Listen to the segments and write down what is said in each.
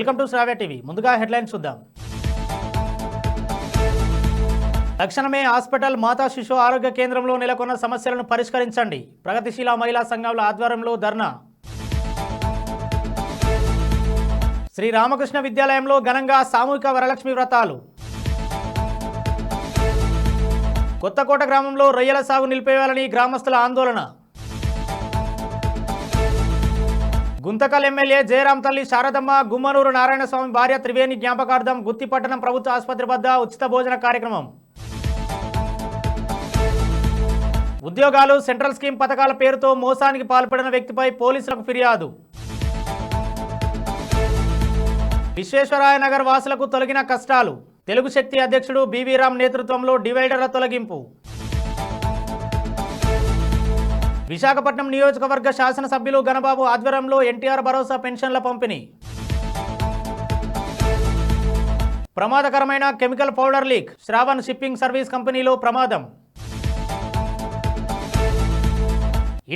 Welcome to Shravya TV. ముందుగా headlines చూద్దాం. తక్షణమే హాస్పిటల్ మాతా శిశు ఆరోగ్య కేంద్రంలో నెలకొన్న సమస్యలను పరిష్కరించండి. ప్రగతిశీల మహిళా సంఘాల ఆధ్వర్యంలో ధర్నా. శ్రీ రామకృష్ణ విద్యాలయంలో ఘనంగా సామూహిక వరలక్ష్మి వ్రతాలు. కొత్తకోట గ్రామంలో రొయ్యల సాగు నిలిపేయాలని గ్రామస్తుల ఆందోళన. గుంతకల్ ఎమ్మెల్యే జయరాం తల్లి శారదమ్మ గుమ్మనూరు నారాయణస్వామి భార్య త్రివేణి జ్ఞాపకార్థం గుత్తిపట్టణం ప్రభుత్వ ఆసుపత్రి వద్ద ఉచిత భోజన కార్యక్రమం. ఉద్యోగాలు సెంట్రల్ స్కీమ్ పథకాల పేరుతో మోసానికి పాల్పడిన వ్యక్తిపై పోలీసులకు ఫిర్యాదు. విశ్వేశ్వరాయ నగర్ వాసులకు తొలగిన కష్టాలు. తెలుగు శక్తి అధ్యక్షుడు బివి రామ్ నేతృత్వంలో డివైడర్ల తొలగింపు. విశాఖపట్నం నియోజకవర్గ శాసనసభ్యులు గణబాబు ఆధ్వర్యంలో ఎన్టీఆర్ భరోసా పెన్షన్ల పంపిణీ. ప్రమాదకరమైన chemical powder leak. Shravan shipping service కంపెనీలో ప్రమాదం.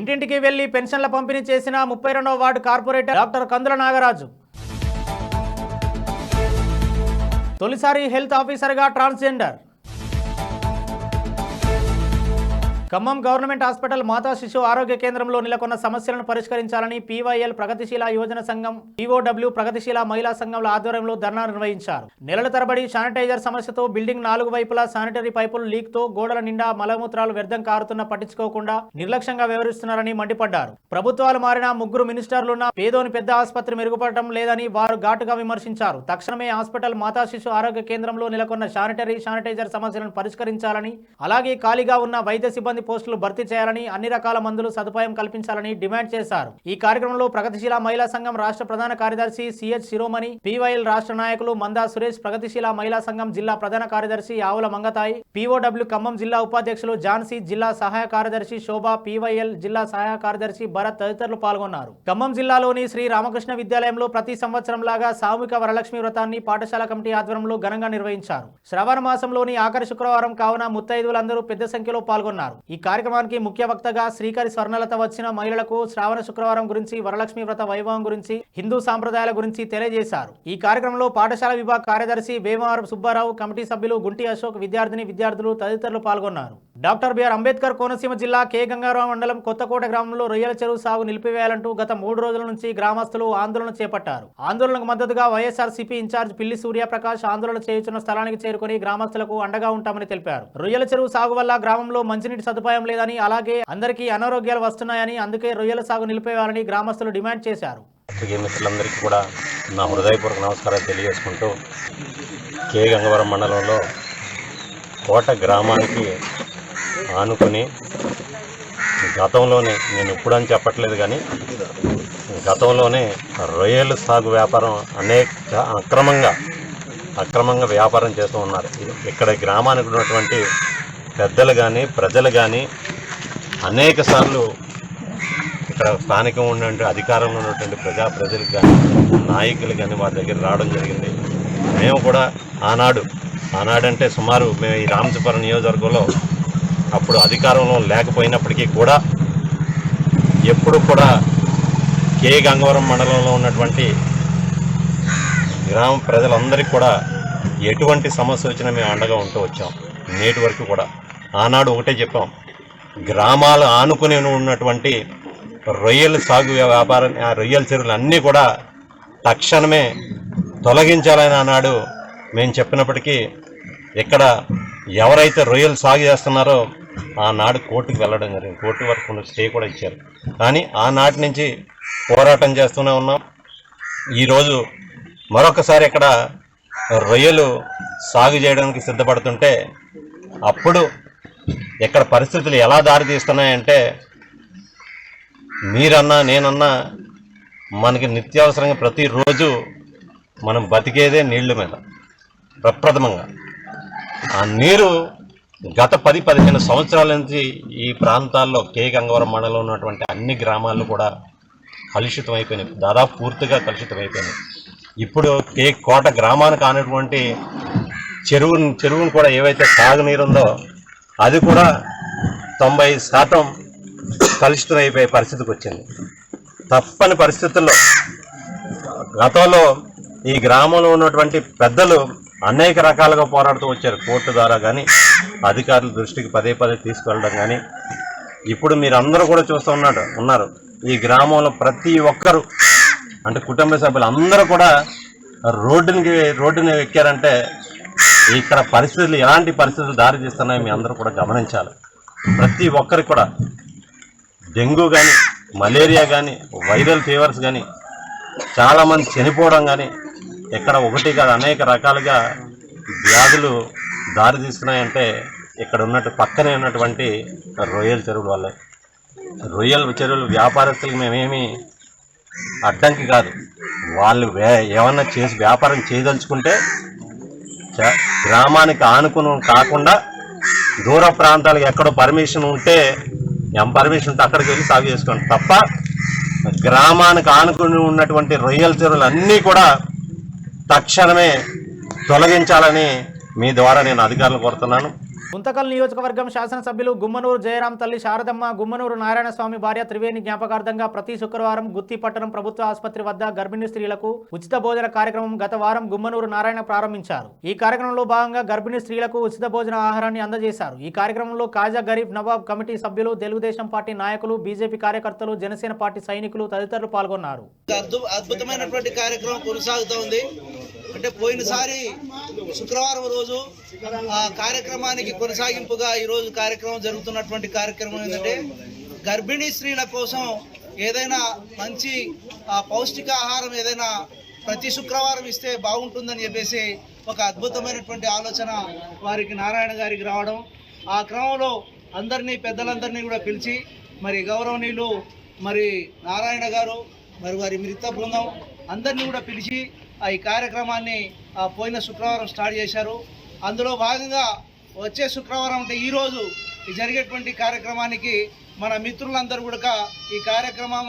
ఇంటింటికి వెళ్లి పెన్షన్ల పంపిణీ చేసిన 32వ వార్డు కార్పొరేటర్ డాక్టర్ కందుల నాగరాజు. తొలిసారి హెల్త్ ఆఫీసర్గా ట్రాన్స్జెండర్. ఖమ్మం గవర్నమెంట్ హాస్పిటల్ మాతా శిశు ఆరోగ్య కేంద్రంలో నెలకొన్న సమస్యలను పరిష్కరించాలని పీవైఎల్ ప్రగతిశీల యువజన సంఘం, పీఓడబ్ల్యూ ప్రగతిశీల మహిళా సంఘంల ఆధ్వర్యంలో ధర్నా నిర్వహించారు. నెలల తరబడి శానిటైజర్ సమస్యతో బిల్డింగ్ 4 వైపులా శానిటరీ పైపులు లీక్తో గోడల నిండా మలమూత్రాలు వ్యర్థం కారుతున్న పట్టించుకోకుండా నిర్లక్ష్యంగా వ్యవహరిస్తున్నారని మండిపడ్డారు. ప్రభుత్వాలు మారిన 3 మినిస్టర్లున్న పేదోని పెద్ద ఆసుపత్రి మెరుగుపడటం లేదని వారు ఘాటుగా విమర్శించారు. తక్షణమే హాస్పిటల్ మాతా శిశు ఆరోగ్య కేంద్రంలో నెలకొన్న శానిటైజర్ సమస్యలను పరిష్కరించాలని, అలాగే ఖాళీగా ఉన్న వైద్య సిబ్బంది పోస్టులు భర్తీ చేయాలని, అన్ని రకాల మందులు సదుపాయం కల్పించాలని డిమాండ్ చేశారు. ఈ కార్యక్రమంలో ప్రగతిశీల మహిళా సంఘం రాష్ట్ర ప్రధాన కార్యదర్శి సిహెచ్ శిరోమణి, పీవైఎల్ రాష్ట్ర నాయకులు మందా సురేష్, ప్రగతిశీల మహిళా సంఘం జిల్లా ప్రధాన కార్యదర్శి ఆవుల మంగతాయి, పీఓడబ్ల్యూ ఖమ్మం జిల్లా ఉపాధ్యక్షులు ఝాన్సీ, జిల్లా సహాయ కార్యదర్శి శోభ, పీవైఎల్ జిల్లా సహాయ కార్యదర్శి భరత్ తదితరులు పాల్గొన్నారు. ఖమ్మం జిల్లాలోని శ్రీ రామకృష్ణ విద్యాలయంలో ప్రతి సంవత్సరం లాగా సామూహిక వరలక్ష్మి వ్రతాన్ని పాఠశాల కమిటీ ఆధ్వర్యంలో ఘనంగా నిర్వహించారు. శ్రావణ మాసంలోని ఆఖరి శుక్రవారం కావున ముత్తైదువులందరూ పెద్ద సంఖ్యలో పాల్గొన్నారు. ఈ కార్యక్రమానికి ముఖ్య వక్తగా శ్రీకరి స్వర్ణలత వచ్చిన మహిళలకు శ్రావణ శుక్రవారం గురించి, వరలక్ష్మి వ్రత వైభవం గురించి, హిందూ సాంప్రదాయాల గురించి తెలియజేశారు. ఈ కార్యక్రమంలో పాఠశాల విభాగ కార్యదర్శి వేమవార సుబ్బారావు, కమిటీ సభ్యులు గుంటి అశోక్, విద్యార్థులు తదితరులు పాల్గొన్నారు. డాక్టర్ బిఆర్ అంబేద్కర్ కోనసీమ జిల్లా కె గంగారావు మండలం కొత్తకోట గ్రామంలో రొయ్యల చెరువు సాగు నిలిపివేయాలంటూ గత 3 రోజుల నుంచి గ్రామస్తులు ఆందోళన చేపట్టారు. ఆందోళనకు మద్దతుగా వైఎస్ఆర్సీపీ ఇన్ఛార్జ్ పిల్లి సూర్యప్రకాష్ ఆందోళన చేయుచున్న స్థలానికి చేరుకుని గ్రామస్తులకు అండగా ఉంటామని తెలిపారు. రొయ్యల చెరువు సాగు వల్ల గ్రామంలో మంచినీటి సదుపాయం లేదని, అలాగే అందరికీ అనారోగ్యాలు వస్తున్నాయని, అందుకే రొయ్యల సాగు నిలిపేయాలని గ్రామస్తులు డిమాండ్ చేశారు. మిత్రులందరికీ కూడా నా హృదయపూర్వక నమస్కారాలు తెలియజేసుకుంటూ, కె గంగవరం మండలంలో కోట గ్రామానికి ఆనుకుని గతంలోనే, నేను ఇప్పుడని చెప్పట్లేదు కానీ గతంలోనే రొయ్యల సాగు వ్యాపారం అక్రమంగా వ్యాపారం చేస్తూ ఉన్నారు. ఇక్కడ గ్రామానికి ఉన్నటువంటి పెద్దలు కానీ ప్రజలు కానీ అనేక సార్లు ఇక్కడ స్థానికంగా ఉన్నటువంటి అధికారంలో ఉన్నటువంటి ప్రజలకు కానీ నాయకులు కానీ వారి దగ్గర రావడం జరిగింది. మేము కూడా ఆనాడంటే సుమారు మేము ఈ రామచపురం నియోజకవర్గంలో అప్పుడు అధికారంలో లేకపోయినప్పటికీ కూడా ఎప్పుడు కూడా కె గంగవరం మండలంలో ఉన్నటువంటి గ్రామ ప్రజలందరికీ కూడా ఎటువంటి సమస్య వచ్చినా మేము అండగా ఉంటూ వచ్చాం. నేటి వరకు కూడా ఆనాడు ఒకటే చెప్పాం, గ్రామాలు ఆనుకుని ఉన్నటువంటి రొయ్యల సాగు వ్యాపారం, ఆ రొయ్యల చెరువులు అన్నీ కూడా తక్షణమే తొలగించాలని ఆనాడు మేము చెప్పినప్పటికీ ఇక్కడ ఎవరైతే రొయ్యలు సాగు చేస్తున్నారో ఆనాడు కోర్టుకు వెళ్ళడం జరిగింది. కోర్టు వరకు స్టే కూడా ఇచ్చారు. కానీ ఆనాటి నుంచి పోరాటం చేస్తూనే ఉన్నాం. ఈరోజు మరొకసారి ఇక్కడ రొయ్యలు సాగు చేయడానికి సిద్ధపడుతుంటే అప్పుడు ఇక్కడ పరిస్థితులు ఎలా దారి తీస్తున్నాయంటే, మీరన్నా నేనన్నా మనకి నిత్యావసరంగా ప్రతిరోజు మనం బతికేదే నీళ్ల మీద ప్రప్రథమంగా. ఆ నీరు గత 10-15 సంవత్సరాల నుంచి ఈ ప్రాంతాల్లో కె గంగవరం మండలంలో ఉన్నటువంటి అన్ని గ్రామాలు కూడా కలుషితం అయిపోయినాయి, దాదాపు పూర్తిగా కలుషితం అయిపోయినాయి. ఇప్పుడు కె కోట గ్రామానికి ఆనటువంటి చెరువును కూడా ఏవైతే తాగునీరు ఉందో అది కూడా 90% కలుషితం అయిపోయే పరిస్థితికి వచ్చింది. తప్పని పరిస్థితుల్లో గతంలో ఈ గ్రామంలో ఉన్నటువంటి పెద్దలు అనేక రకాలుగా పోరాడుతూ వచ్చారు. కోర్టు ద్వారా కానీ అధికారుల దృష్టికి పదే పదే తీసుకెళ్ళడం కానీ. ఇప్పుడు మీరు అందరూ కూడా చూస్తూ ఉన్నారు ఈ గ్రామంలో ప్రతి ఒక్కరు అంటే కుటుంబ సభ్యులు అందరూ కూడా రోడ్డుని ఎక్కారంటే ఇక్కడ పరిస్థితులు ఎలాంటి పరిస్థితులు దారి తీస్తున్నాయో మీ అందరూ కూడా గమనించాలి. ప్రతి ఒక్కరికి కూడా డెంగ్యూ కానీ, మలేరియా కానీ, వైరల్ ఫీవర్స్ కానీ, చాలామంది చనిపోవడం కానీ, ఇక్కడ ఒకటి కాదు అనేక రకాలుగా వ్యాధులు దారి తీస్తున్నాయంటే ఇక్కడ పక్కనే ఉన్నటువంటి రొయ్యల చెరువుల వల్లే. రొయ్యల చెరువులు వ్యాపారస్తులకు మేమేమి అడ్డంకి కాదు. వాళ్ళు ఏమన్నా చేసి వ్యాపారం చేయదలుచుకుంటే గ్రామానికి ఆనుకుని కాకుండా దూర ప్రాంతాలకు ఎక్కడో పర్మిషన్ ఉంటే పర్మిషన్ ఉంటే అక్కడికి వెళ్ళి సాగు చేసుకోండి తప్ప గ్రామానికి ఆనుకుని ఉన్నటువంటి రొయ్యల చెరువులు అన్నీ కూడా తక్షణమే తొలగించాలని మీ ద్వారా నేను అధికారులు కోరుతున్నాను. గుంతకల్ నియోజకవర్గం శాసనసభ్యులు గుమ్మనూరు జయరాం తల్లి శారదమ్మ, గుమ్మనూరు నారాయణ స్వామి భార్య త్రివేణి జ్ఞాపకార్థంగా ప్రతి శుక్రవారం గుత్తిపట్టణం ప్రభుత్వ ఆసుపత్రి వద్ద గర్భిణీ స్త్రీలకు ఉచిత భోజన కార్యక్రమం గత వారం గుమ్మనూరు నారాయణ ప్రారంభించారు. ఈ కార్యక్రమంలో భాగంగా గర్భిణీ స్త్రీలకు ఉచిత భోజన ఆహారాన్ని అందజేశారు. ఈ కార్యక్రమంలో కాజా గరీబ్ నవాబ్ కమిటీ సభ్యులు, తెలుగుదేశం పార్టీ నాయకులు, బీజేపీ కార్యకర్తలు, జనసేన పార్టీ సైనికులు తదితరులు పాల్గొన్నారు. అద్భుతమైనటువంటి కార్యక్రమం కొనసాగుతోంది. అంటే పోయినసారి శుక్రవారం రోజు ఆ కార్యక్రమానికి కొనసాగింపుగా ఈరోజు కార్యక్రమం జరుగుతున్నటువంటి కార్యక్రమం ఏంటంటే గర్భిణీ స్త్రీల కోసం ఏదైనా మంచి పౌష్టికాహారం ఏదైనా ప్రతి శుక్రవారం ఇస్తే బాగుంటుందని చెప్పేసి ఒక అద్భుతమైనటువంటి ఆలోచన వారికి నారాయణ గారికి రావడం, ఆ క్రమంలో అందరినీ పెద్దలందరినీ కూడా పిలిచి మరి గౌరవనీయులు మరి నారాయణ గారు మరి వారి మిగతా బృందం అందరినీ కూడా పిలిచి ఈ కార్యక్రమాన్ని పోయిన శుక్రవారం స్టార్ట్ చేశారు. అందులో భాగంగా వచ్చే శుక్రవారం అంటే ఈరోజు జరిగేటువంటి కార్యక్రమానికి మన మిత్రులందరూ కూడా ఈ కార్యక్రమం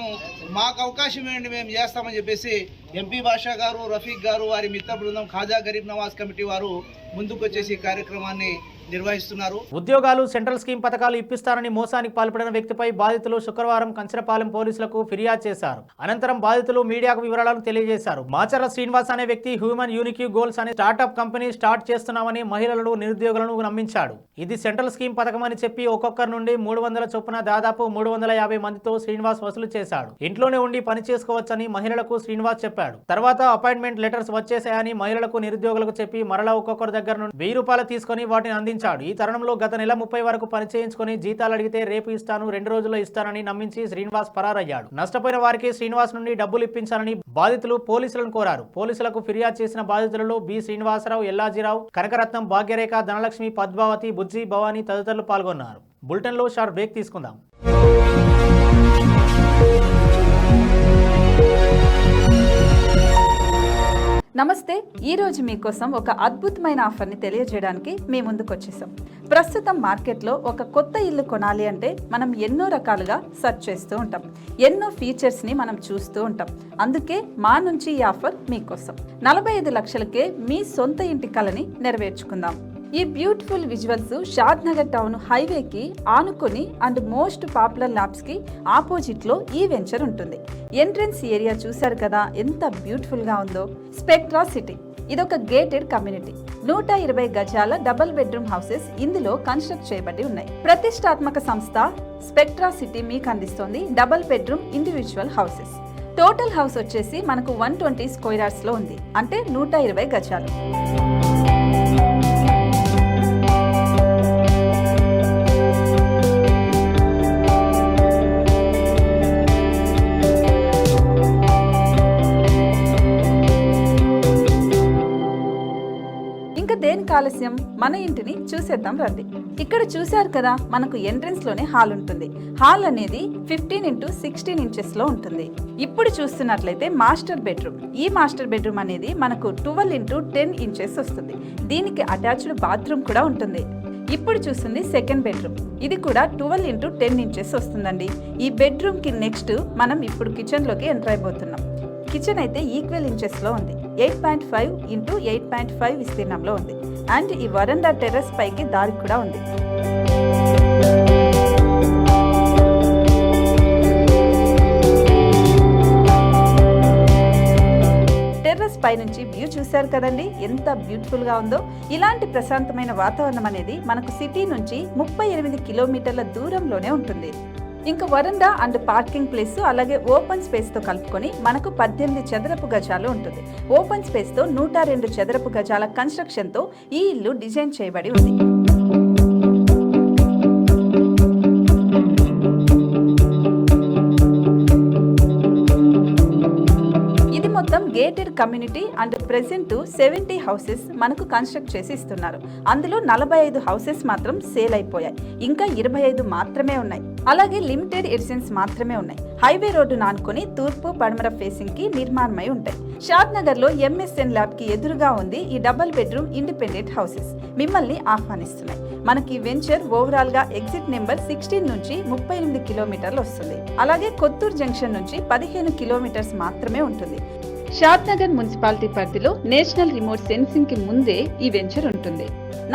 మాకు అవకాశం ఏంటి మేము చేస్తామని చెప్పేసి ఎంపీ బాషా గారు, రఫీక్ గారు, వారి మిత్ర బృందం, ఖాజా గరీబ్ నవాజ్ కమిటీ వారు ముందుకు వచ్చేసి ఈ కార్యక్రమాన్ని నిర్వహిస్తున్నారు. ఉద్యోగాలు, సెంట్రల్ స్కీమ్ పథకాలు ఇప్పిస్తారని మోసానికి పాల్పడిన వ్యక్తిపై బాధితులు శుక్రవారం కంచరపాలెం పోలీసులకు ఫిర్యాదు చేశారు. అనంతరం బాధితులు మీడియాకు వివరాలను తెలియజేశారు. మాచర్ల శ్రీనివాస్ అనే వ్యక్తి హ్యూమన్ యూనిక్యూ గోల్స్ అనే స్టార్టప్ కంపెనీ స్టార్ట్ చేస్తున్నామని మహిళలను, నిరుద్యోగులను నమ్మించాడు. ఇది సెంట్రల్ స్కీమ్ పథకం అని చెప్పి ఒక్కొక్కరి నుండి 300 చొప్పున దాదాపు 350 మందితో శ్రీనివాస్ వసూలు చేశాడు. ఇంట్లోనే ఉండి పని చేసుకోవచ్చని మహిళలకు శ్రీనివాస్ చెప్పాడు. తర్వాత అపాయింట్మెంట్ లెటర్స్ వచ్చేసాయని మహిళలకు, నిరుద్యోగులకు చెప్పి మరలా ఒక్కొక్కరి దగ్గర నుండి 1000 రూపాయలు తీసుకుని వాటిని అందించాడు. ఈ తరుణంలో గత నెల 30 వరకు పని చేయించుకుని జీతాలు అడిగితే రేపు ఇస్తాను, 2 రోజుల్లో ఇస్తానని నమ్మించి శ్రీనివాస్ పరారయ్యాడు. నష్టపోయిన వారికి శ్రీనివాస్ నుండి డబ్బులు ఇప్పించాలని బాధితులు పోలీసులను కోరారు. పోలీసులకు ఫిర్యాదు చేసిన బాధితులలో బి శ్రీనివాసరావు, ఎల్లాజీరావు, కనకరత్నం, భాగ్యరేఖ, ధనలక్ష్మి, పద్మావతి, బుజ్జి, భవానీ తదితరులు పాల్గొన్నారు. బులెటిన్లో షార్ట్ బ్రేక్ తీసుకుందాం. నమస్తే. ఈరోజు మీకోసం ఒక అద్భుతమైన ఆఫర్ని తెలియజేయడానికి మీ ముందుకు వచ్చేసాం. ప్రస్తుతం మార్కెట్లో ఒక కొత్త ఇల్లు కొనాలి అంటే మనం ఎన్నో రకాలుగా సెర్చ్ చేస్తూ ఉంటాం, ఎన్నో ఫీచర్స్ని మనం చూస్తూ ఉంటాం. అందుకే మా నుంచి ఈ ఆఫర్ మీకోసం. 45 లక్షలకే మీ సొంత ఇంటి కలని నెరవేర్చుకుందాం. ఈ బ్యూటిఫుల్ విజువల్స్ షాద్ నగర్ టౌన్ హైవేకి ఆనుకొని అండ్ మోస్ట్ పాపులర్ ల్యాబ్స్కి ఆపోజిట్లో ఈ వెంచర్ ఉంటుంది. ఎంట్రన్స్ ఏరియా చూశారు కదా ఎంత బ్యూటిఫుల్గా ఉందో. స్పెక్ట్రా సిటీ ఇదొక గేటెడ్ కమ్యూనిటీ. 120 గజాల డబుల్ బెడ్రూమ్ హౌసెస్ ఇందులో కన్స్ట్రక్ట్ చేయబడి ఉన్నాయి. ప్రతిష్టాత్మక సంస్థ స్పెక్ట్రా సిటీ మీకు అందిస్తోంది double bedroom individual houses. Total house వచ్చేసి మనకు 120 స్క్వేర్ యార్డ్స్లో ఉంది, అంటే 120 గజాలు. దేనికి ఆలస్యం, మన ఇంటిని చూసేద్దాం రండి. ఇక్కడ చూశారు కదా, మనకు ఎంట్రన్స్ లోనే హాల్ ఉంటుంది. హాల్ అనేది 15x16 ఇంచెస్ లో ఉంటుంది. ఇప్పుడు చూస్తున్నట్లయితే మాస్టర్ బెడ్రూమ్. ఈ మాస్టర్ బెడ్రూమ్ అనేది మనకు 12x10 ఇంచెస్ వస్తుంది. దీనికి అటాచ్డ్ బాత్రూమ్ కూడా ఉంటుంది. ఇప్పుడు చూస్తుంది సెకండ్ బెడ్రూమ్. ఇది కూడా 12x10 ఇంచెస్ వస్తుందండి. ఈ బెడ్రూమ్ కి నెక్స్ట్ మనం ఇప్పుడు కిచెన్ లోకి ఎంటర్ అయిపోతున్నాం. కిచెన్ అయితే ఈక్వల్ ఇంచెస్ లో ఉంది. 8.5 x 8.5 విస్తీర్ణంలో ఉంది. అండ్ ఈ వరండా టెర్రస్ పైకి దారి కూడా ఉంది. టెర్రస్ పై పైనుంచి వ్యూ చూశారు కదండి, ఎంత బ్యూటిఫుల్ గా ఉందో. ఇలాంటి ప్రశాంతమైన వాతావరణం అనేది మనకు సిటీ నుంచి 38 కిలోమీటర్ల దూరంలోనే ఉంటుంది. ఇంకా వరండా అండ్ పార్కింగ్ ప్లేస్ అలాగే ఓపెన్ స్పేస్ తో కలుపుకొని మనకు 18 చదరపు గజాలు ఉంటుంది. ఓపెన్ స్పేస్ తో 102 చదరపు గజాల కన్స్ట్రక్షన్ తో ఈ ఇల్లు డిజైన్ చేయబడి ఉంది. మొత్తం gated community and present 70 houses మనకు కన్స్ట్రక్ట్ చేసి ఇస్తున్నారు. అందులో 45 హౌసెస్ మాత్రం సేల్ అయిపోయాయి, ఇంకా 25 మాత్రమే ఉన్నాయి. అలాగే లిమిటెడ్ ఎడిషన్స్ మాత్రమే ఉన్నాయి. హైవే రోడ్డు నానుకొని తూర్పు పడమర ఫేసింగ్ కి నిర్మాణమై ఉంటాయి. షాద్ నగర్ లో MSN ల్యాబ్ కి ఎదురుగా ఉంది ఈ డబుల్ బెడ్రూమ్ ఇండిపెండెంట్ హౌసెస్ మిమ్మల్ని ఆహ్వానిస్తున్నాయి. మనకి వెంచర్ ఓవరాల్ గా ఎగ్జిట్ నెంబర్ 16 నుంచి 38 కిలోమీటర్లు వస్తుంది. అలాగే కొత్తూరు జంక్షన్ నుంచి 15 కిలోమీటర్స్ మాత్రమే ఉంటుంది. షాద్ నగర్ మున్సిపాలిటీ పరిధిలో నేషనల్ రిమోట్ సెన్సింగ్ కి ముందే ఈ వెంచర్ ఉంటుంది.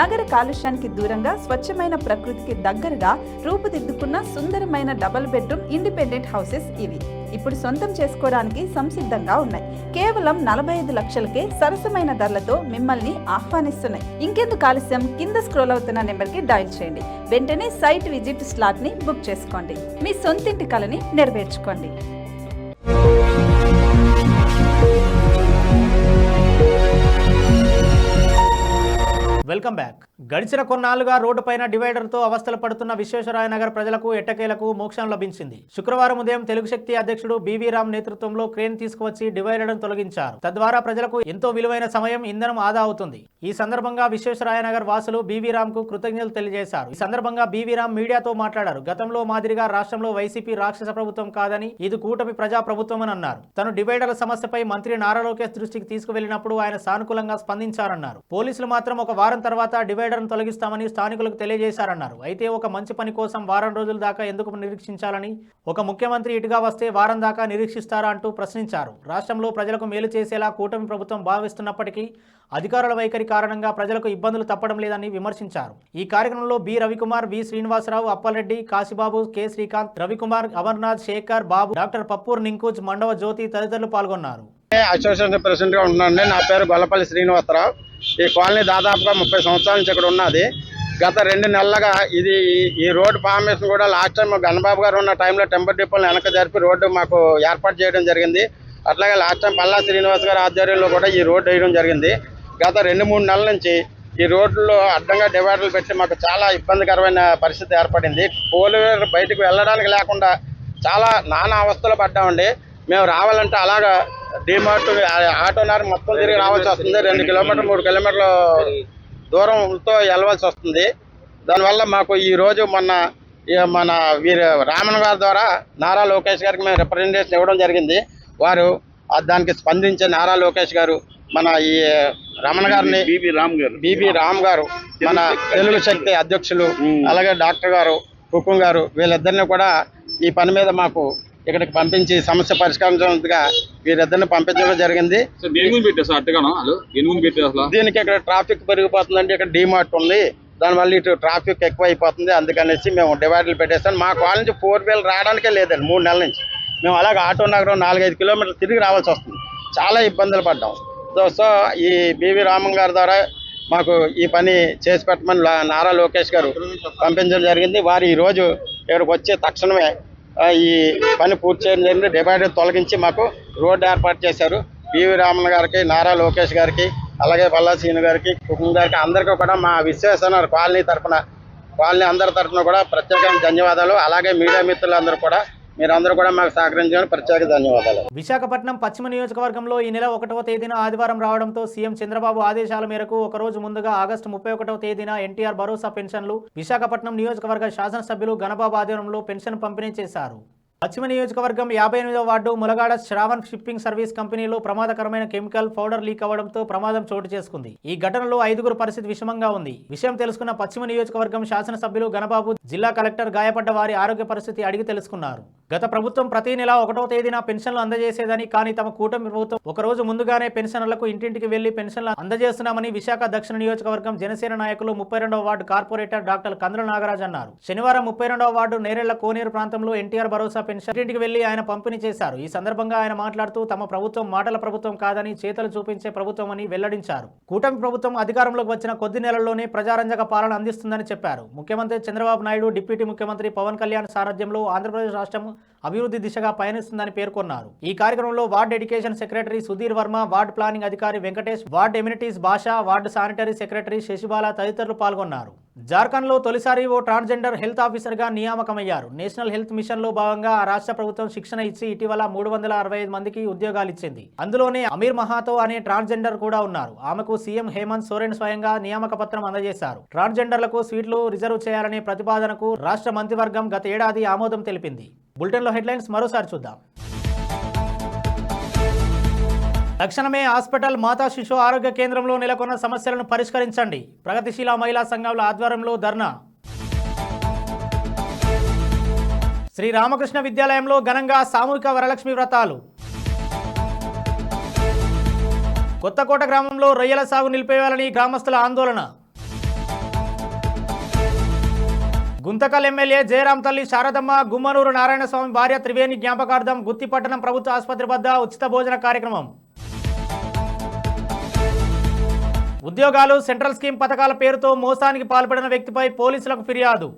నగర కాలుష్యానికి దూరంగా స్వచ్ఛమైన ప్రకృతికి దగ్గరగా రూపుదిద్దుకున్న సుందరమైన డబుల్ బెడ్రూమ్ ఇండిపెండెంట్ హౌసెస్ ఇవి. ఇప్పుడు సొంతం చేసుకోవడానికి సంసిద్ధంగా ఉన్నాయి. కేవలం 45 లక్షలకే సరసమైన ధరలతో మిమ్మల్ని ఆహ్వానిస్తున్నాయి. ఇంకెందుకు ఆలస్యం, కింద స్క్రోల్ అవుతున్న నెంబర్ కి డయల్ చేయండి. వెంటనే సైట్ విజిట్ స్లాట్ ని బుక్ చేసుకోండి. మీ సొంతింటి కలని నెరవేర్చుకోండి. Welcome back. గడిచిన కొన్నాళ్లుగా రోడ్డుపైన డివైడర్తో అవస్థలు పడుతున్న విశ్వేశ్వరాయ నగర్ ప్రజలకు ఎట్టకేలకు మోక్షం లభించింది. శుక్రవారం ఉదయం తెలుగు శక్తి అధ్యక్షుడు బీవీ రామ్ నేతృత్వంలో క్రేన్ తీసుకువచ్చి డివైడర్ను తొలగించారు. తద్వారా ప్రజలకు ఎంతో విలువైన సమయం, ఇంధనం ఆదా అవుతుంది. ఈ సందర్భంగా విశ్వేశ్వరాయ నగర్ వాసులు బీవీ రామ్ కు కృతజ్ఞతలు తెలియజేశారు. ఈ సందర్భంగా బీవీ రామ్ మీడియాతో మాట్లాడారు. గతంలో మాదిరిగా రాష్ట్రంలో వైసీపీ రాక్షస ప్రభుత్వం కాదని, ఇది కూటమి ప్రజా ప్రభుత్వం అని అన్నారు. తను డివైడర్ల సమస్యపై మంత్రి నారా లోకేష్ దృష్టికి తీసుకువెళ్లినప్పుడు ఆయన సానుకూలంగా స్పందించారన్నారు. పోలీసులు మాత్రం ఒక వారం తర్వాత డివైడర్ను తొలగిస్తామని స్థానికులకు తెలియజేశారన్నారు. అయితే ఒక మంచి పని కోసం వారం రోజుల దాకా ఎందుకు నిరీక్షించాలని, ఒక ముఖ్యమంత్రి ఇటుగా వస్తే వారం దాకా నిరీక్షిస్తారా అంటూ ప్రశ్నించారు. రాష్ట్రంలో ప్రజలకు మేలు చేసేలా కూటమి ప్రభుత్వం భావిస్తున్నప్పటికీ అధికారుల వైఖరి కారణంగా ప్రజలకు ఇబ్బందులు తప్పడం లేదని విమర్శించారు. ఈ కార్యక్రమంలో బి రవికుమార్, వి శ్రీనివాసరావు, అప్పలరెడ్డి, కాశీబాబు, కె శ్రీకాంత్, రవికుమార్, అమర్నాథ్, శేఖర్ బాబు, డాక్టర్ పప్పూర్ నింకుజ్, మండవ జ్యోతి తదితరులు పాల్గొన్నారు. అసోసియేషన్ ప్రెసిడెంట్ గా ఉన్నానండి. నా పేరు గొల్లపల్లి శ్రీనివాసరావు. ఈ కాలనీ దాదాపుగా 30 సంవత్సరాల నుంచి ఇక్కడ ఉన్నది. గత 2 నెలలుగా ఈ రోడ్డు ఫార్మేషన్ కూడా లాస్ట్ టైం గణబాబు గారు ఉన్న టైంలో టెంపర్ డిపోలను వెనక జరిపి రోడ్డు మాకు ఏర్పాటు చేయడం జరిగింది. అట్లాగే లాస్ట్ టైం పల్లా శ్రీనివాస్ గారి ఆధ్వర్యంలో కూడా ఈ రోడ్డు వేయడం జరిగింది. గత 2-3 నెలల నుంచి ఈ రోడ్లలో అడ్డంగా డివైడర్లు పెట్టి మాకు చాలా ఇబ్బందికరమైన పరిస్థితి ఏర్పడింది. పోలీసులు బయటకు వెళ్ళడానికి లేకుండా చాలా నానా అవస్థలు పడ్డామండి. మేము రావాలంటే అలాగా డిమార్ట్ ఆటోనార్ మొత్తం తిరిగి రావాల్సి వస్తుంది. 2 కిలోమీటర్లు 3 కిలోమీటర్ల దూరంతో వెళ్ళవలసి వస్తుంది. దానివల్ల మాకు ఈరోజు మన వీరు రామన్ గారి ద్వారా నారా లోకేష్ గారికి మేము రిప్రజెంటేషన్ ఇవ్వడం జరిగింది. వారు దానికి స్పందించే నారా లోకేష్ గారు మన ఈ రమణ గారిని, బీబీ రామ్ గారు, మన తెలుగు శక్తి అధ్యక్షులు, అలాగే డాక్టర్ గారు, హుకుం గారు, వీళ్ళిద్దరిని కూడా ఈ పని మీద మాకు ఇక్కడికి పంపించి సమస్య పరిష్కరించగా వీరిద్దరిని పంపించడం జరిగింది. దీనికి ఇక్కడ ట్రాఫిక్ పెరిగిపోతుందండి. ఇక్కడ డిమార్ట్ ఉంది, దానివల్ల ఇటు ట్రాఫిక్ ఎక్కువ అయిపోతుంది. అందుకనేసి మేము డివైడర్లు పెట్టేస్తాం. మా కాలనీ నుంచి 4 వీలర్ రావడానికే లేదండి. 3 నెలల నుంచి మేము అలాగే ఆటో నగరం 4-5 కిలోమీటర్లు తిరిగి రావాల్సి వస్తుంది. చాలా ఇబ్బందులు పడ్డాం. సో ఈ బీవీ రామన్ గారి ద్వారా మాకు ఈ పని చేసి పెట్టమని నారా లోకేష్ గారు పంపించడం జరిగింది. వారు ఈరోజు ఇక్కడికి వచ్చి తక్షణమే ఈ పని పూర్తి చేయడం జరిగింది. డివైడర్ తొలగించి మాకు రోడ్డు ఏర్పాటు చేశారు. బీవీ రామన్ గారికి, నారా లోకేష్ గారికి, అలాగే పల్లా శ్రీను గారికి, కుటుంబం గారికి, అందరికీ కూడా మా విశ్వేశ్వర కాలనీ అందరి తరఫున కూడా ప్రత్యేకంగా ధన్యవాదాలు. అలాగే మీడియా మిత్రులందరూ కూడా మీరందరూ కూడా మాకు సహకరించడానికి ప్రత్యేక ధన్యవాదాలు. విశాఖపట్నం పశ్చిమ నియోజకవర్గంలో ఈ నెల 1వ తేదీన ఆదివారం రావడంతో సీఎం చంద్రబాబు ఆదేశాల మేరకు ఒకరోజు ముందుగా ఆగస్టు 31వ తేదీన ఎన్టీఆర్ భరోసా పెన్షన్లు విశాఖపట్నం నియోజకవర్గ శాసనసభ్యులు గణబాబు ఆధ్వర్యంలో పెన్షన్ పంపిణీ చేశారు. పశ్చిమ నియోజకవర్గం 58వ ward Mulagada Shravan shipping service కంపెనీలో ప్రమాదకరమైన కెమికల్ పౌడర్ లీక్ అవ్వడంతో ప్రమాదం చోటు చేసుకుంది. ఈ ఘటనలో 5గురు పరిస్థితి విషమంగా ఉంది. విషయం తెలుసుకున్న పశ్చిమ నియోజకవర్గం శాసనసభ్యులు గణబాబు జిల్లా కలెక్టర్ గాయపడ్డ వారి ఆరోగ్య పరిస్థితి అడిగి తెలుసుకున్నారు. గత ప్రభుత్వం ప్రతి నెల 1వ తేదీన పెన్షన్లు అందజేసేదని, కానీ తమ కూటమి ప్రభుత్వం ఒక రోజు ముందుగానే పెన్షనర్లకు ఇంటింటికి వెళ్లి పెన్షన్లు అందజేస్తున్నామని విశాఖ దక్షిణ నియోజకవర్గం జనసేన నాయకులు 32వ వార్డు కార్పొరేటర్ డాక్టర్ కందుల నాగరాజ్ అన్నారు. శనివారం 32వ వార్డు నేరెళ్ల కోనేరు ప్రాంతంలో ఎన్టీఆర్ భరోసా పెన్షన్ ఇంటికి వెళ్లి ఆయన పంపిణీ చేశారు. ఈ సందర్భంగా ఆయన మాట్లాడుతూ తమ ప్రభుత్వం మాటల ప్రభుత్వం కాదని చేతలు చూపించే ప్రభుత్వం అని వెల్లడించారు. కూటమి ప్రభుత్వం అధికారంలోకి వచ్చిన కొద్ది నెలల్లోనే ప్రజారంజక పాలన అందిస్తుందని చెప్పారు. ముఖ్యమంత్రి చంద్రబాబు నాయుడు, డిప్యూటీ ముఖ్యమంత్రి పవన్ కళ్యాణ్ సారథ్యంలో ఆంధ్రప్రదేశ్ రాష్ట్రం అభివృద్ధి దిశగా పయనిస్తుందని పేర్కొన్నారు. ఈ కార్యక్రమంలో ward education secretary Sudheer Varma, ward planning అధికారి వెంకటేష్, వార్డ్ ఎమ్యూనిటీస్ భాష, వార్డు శానిటరీ సెక్రటరీ శశిబాల తదితరులు పాల్గొన్నారు. జార్ఖండ్లో తొలిసారి ఓ ట్రాన్స్జెండర్ హెల్త్ ఆఫీసర్గా నియామకమయ్యారు. నేషనల్ హెల్త్ మిషన్లో భాగంగా ఆ రాష్ట్ర ప్రభుత్వం శిక్షణ ఇచ్చి ఇటీవల 365 మందికి ఉద్యోగాలు ఇచ్చింది. అందులోనే అమీర్ మహాతో అనే ట్రాన్స్జెండర్ కూడా ఉన్నారు. ఆమెకు సీఎం హేమంత్ సోరెన్ స్వయంగా నియామక పత్రం అందజేశారు. ట్రాన్స్జెండర్లకు సీట్లు రిజర్వ్ చేయాలనే ప్రతిపాదనకు రాష్ట్ర మంత్రివర్గం గత ఏడాది ఆమోదం తెలిపింది. బులెటిన్లో హెడ్లైన్స్ మరోసారి చూద్దాం. తక్షణమే హాస్పిటల్ మాతా శిశు ఆరోగ్య కేంద్రంలో నెలకొన్న సమస్యలను పరిష్కరించండి. ప్రగతిశీల మహిళా సంఘాల ఆధ్వర్యంలో ధర్నా. శ్రీ రామకృష్ణ విద్యాలయంలో ఘనంగా సామూహిక వరలక్ష్మి వ్రతాలు. కొత్తకోట గ్రామంలో రొయ్యల సాగు నిలిపేయాలని గ్రామస్తుల ఆందోళన. గుంతకల్ ఎమ్మెల్యే జయరాం తల్లి శారదమ్మ, గుమ్మనూరు నారాయణస్వామి భార్య త్రివేణి జ్ఞాపకార్థం గుత్తిపట్టణం ప్రభుత్వ ఆసుపత్రి వద్ద ఉచిత భోజన కార్యక్రమం. ఉద్యోగాలు, సెంట్రల్ స్కీమ్ పథకాల పేరుతో మోసానికి పాల్పడిన వ్యక్తిపై పోలీసులకు ఫిర్యాదు.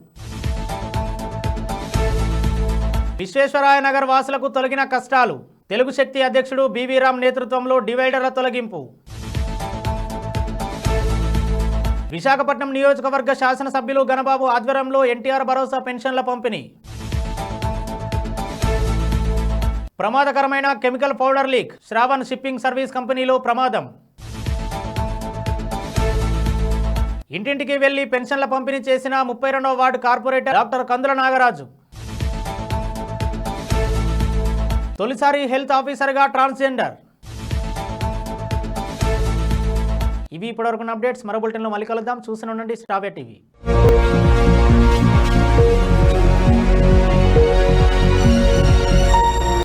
విశ్వేశ్వరాయ నగర్ వాసులకు తొలగిన కష్టాలు. తెలుగు శక్తి అధ్యక్షుడు బివి రామ్ నేతృత్వంలో డివైడర్ల తొలగింపు. విశాఖపట్నం నియోజకవర్గ శాసనసభ్యులు గణబాబు ఆధ్వర్యంలో ఎన్టీఆర్ భరోసా పెన్షన్ల పంపిణీ. ప్రమాదకరమైన chemical powder leak. Shravan shipping service కంపెనీలో ప్రమాదం. ఇంటింటికి వెళ్లి పెన్షన్ల పంపిణీ చేసిన 32వ వార్డు కార్పొరేటర్ డాక్టర్ కందుల నాగరాజు. తొలిసారి హెల్త్ ఆఫీసర్గా ట్రాన్స్జెండర్. ఇవి ఇప్పటివరకు అప్డేట్స్. మరో బులెటిన్లో మళ్ళీ కలుద్దాం. చూస్తూనే ఉండండి స్టార్ టీవీ.